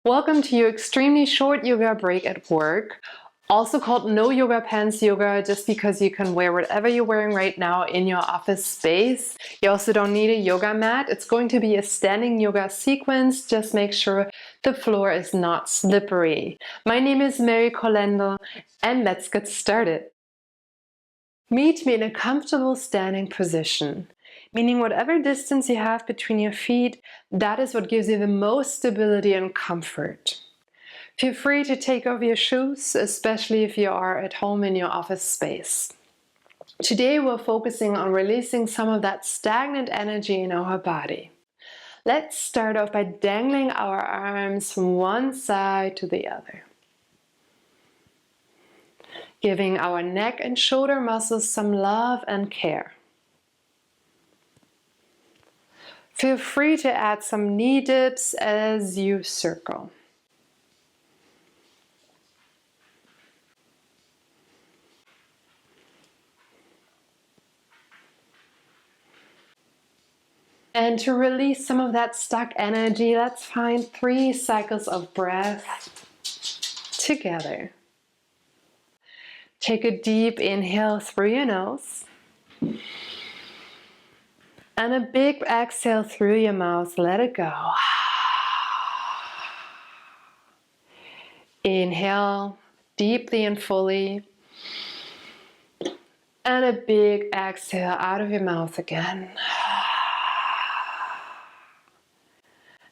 Welcome to your extremely short yoga break at work, also called no yoga pants yoga, just because you can wear whatever you're wearing right now in your office space. You also don't need a yoga mat. It's going to be a standing yoga sequence. Just make sure the floor is not slippery. My name is Kolende, and let's get started. Meet me in a comfortable standing position, meaning whatever distance you have between your feet, that is what gives you the most stability and comfort. Feel free to take off your shoes, especially if you are at home in your office space. Today we're focusing on releasing some of that stagnant energy in our body. Let's start off by dangling our arms from one side to the other, giving our neck and shoulder muscles some love and care. Feel free to add some knee dips as you circle. And to release some of that stuck energy, let's find 3 cycles of breath together. Take a deep inhale through your nose. And a big exhale through your mouth. Let it go. Inhale deeply and fully. And a big exhale out of your mouth again.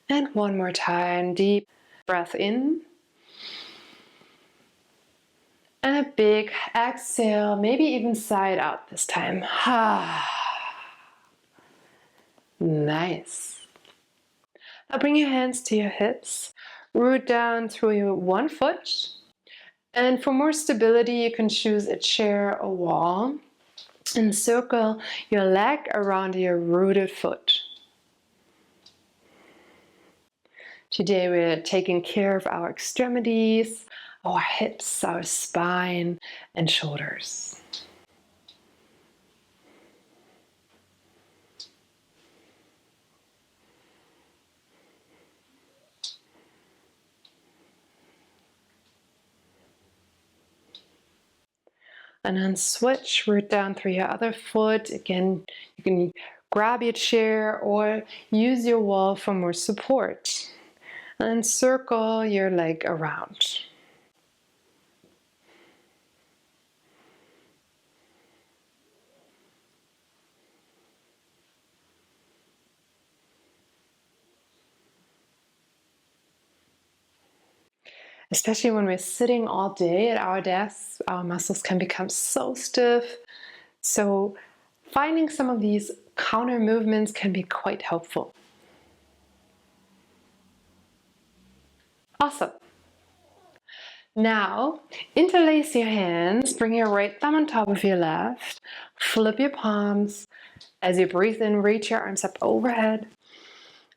And one more time, deep breath in. And a big exhale, maybe even side out this time. Nice. Now bring your hands to your hips, root down through your one foot, and for more stability you can choose a chair or wall and circle your leg around your rooted foot. Today we're taking care of our extremities, our hips, our spine, and shoulders. And then switch, root down through your other foot. Again, you can grab your chair or use your wall for more support. And circle your leg around. Especially when we're sitting all day at our desks, our muscles can become so stiff. So finding some of these counter movements can be quite helpful. Awesome. Now, interlace your hands, bring your right thumb on top of your left, flip your palms. As you breathe in, reach your arms up overhead.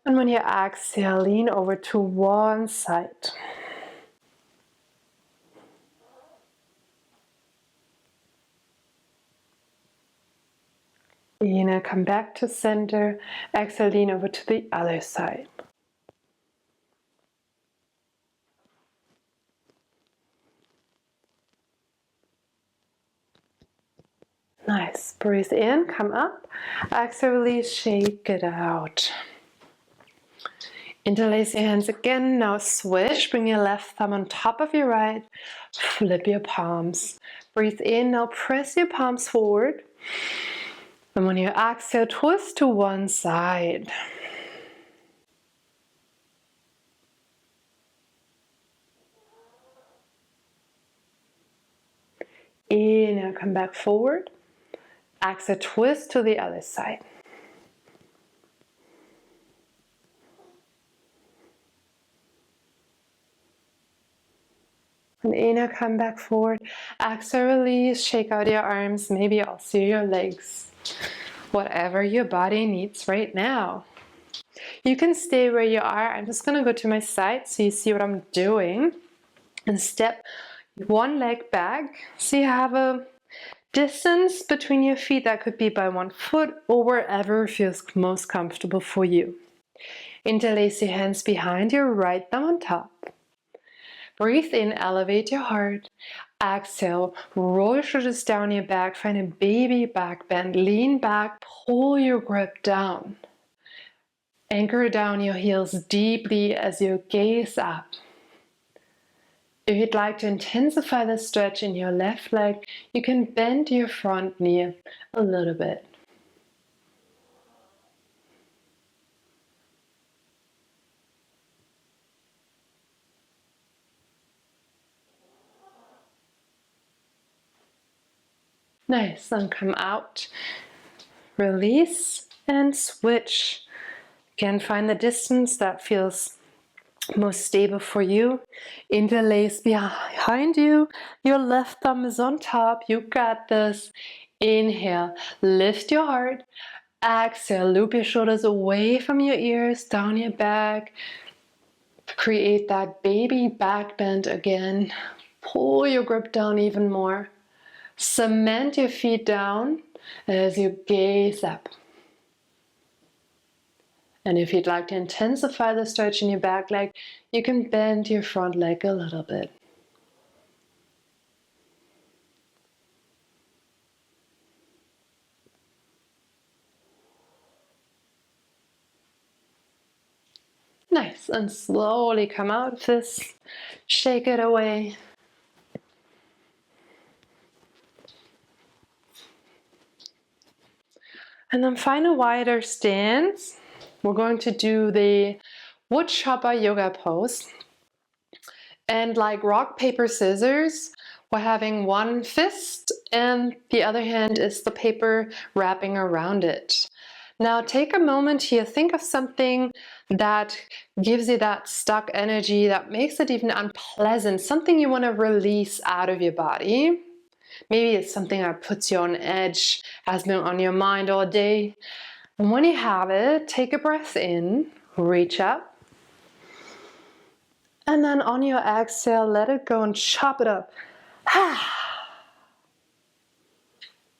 And when you exhale, lean over to one side. Inhale, come back to center. Exhale, lean over to the other side. Nice. Breathe in, come up. Exhale, release, shake it out. Interlace your hands again. Now switch. Bring your left thumb on top of your right. Flip your palms. Breathe in. Now press your palms forward. And when you exhale, twist to one side. Inhale, come back forward. Exhale, twist to the other side. And inhale, come back forward. Exhale, release, shake out your arms, maybe also your legs. Whatever your body needs right now. You can stay where you are. I'm just gonna go to my side so you see what I'm doing. And step one leg back. So you have a distance between your feet. That could be by 1 foot or wherever feels most comfortable for you. Interlace your hands behind your right thumb on top. Breathe in, elevate your heart. Exhale, roll your shoulders down your back, find a baby back bend. Lean back, pull your grip down. Anchor down your heels deeply as you gaze up. If you'd like to intensify the stretch in your left leg, you can bend your front knee a little bit. Nice, and come out, release and switch. Again, find the distance that feels most stable for you. Interlace behind you, your left thumb is on top, you got this. Inhale, lift your heart. Exhale, loop your shoulders away from your ears, down your back. Create that baby back bend again. Pull your grip down even more. Cement your feet down as you gaze up. And if you'd like to intensify the stretch in your back leg, you can bend your front leg a little bit. Nice, and slowly come out of this. Shake it away. And then find a wider stance. We're going to do the Woodchopper yoga pose. And like rock, paper, scissors, we're having one fist and the other hand is the paper wrapping around it. Now take a moment here, think of something that gives you that stuck energy, that makes it even unpleasant, something you want to release out of your body. Maybe it's something that puts you on edge, has been on your mind all day. And when you have it, take a breath in, reach up. And then on your exhale, let it go and chop it up.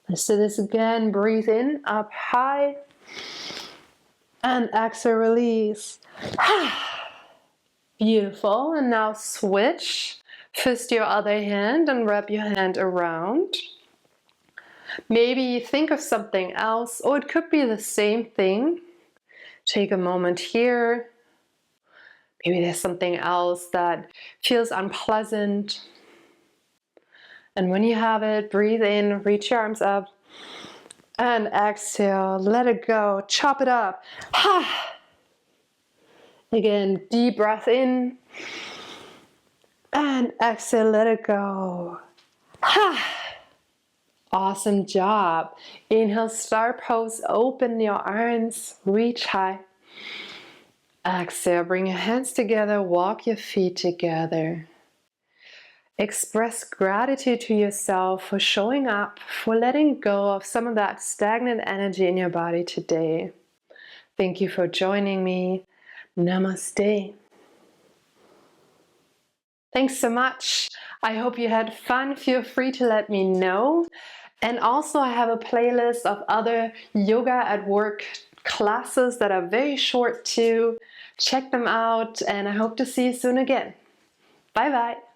Let's do this again. Breathe in, up high. And exhale, release. Beautiful. And now switch. Fist your other hand and wrap your hand around. Maybe think of something else, or it could be the same thing. Take a moment here. Maybe there's something else that feels unpleasant. And when you have it, breathe in, reach your arms up. And exhale, let it go, chop it up. Again, deep breath in. And exhale, let it go. Awesome job. Inhale, star pose, open your arms, reach high. Exhale, bring your hands together, walk your feet together. Express gratitude to yourself for showing up, for letting go of some of that stagnant energy in your body today. Thank you for joining me. Namaste. Thanks so much. I hope you had fun. Feel free to let me know. And also I have a playlist of other yoga at work classes that are very short too. Check them out and I hope to see you soon again. Bye bye.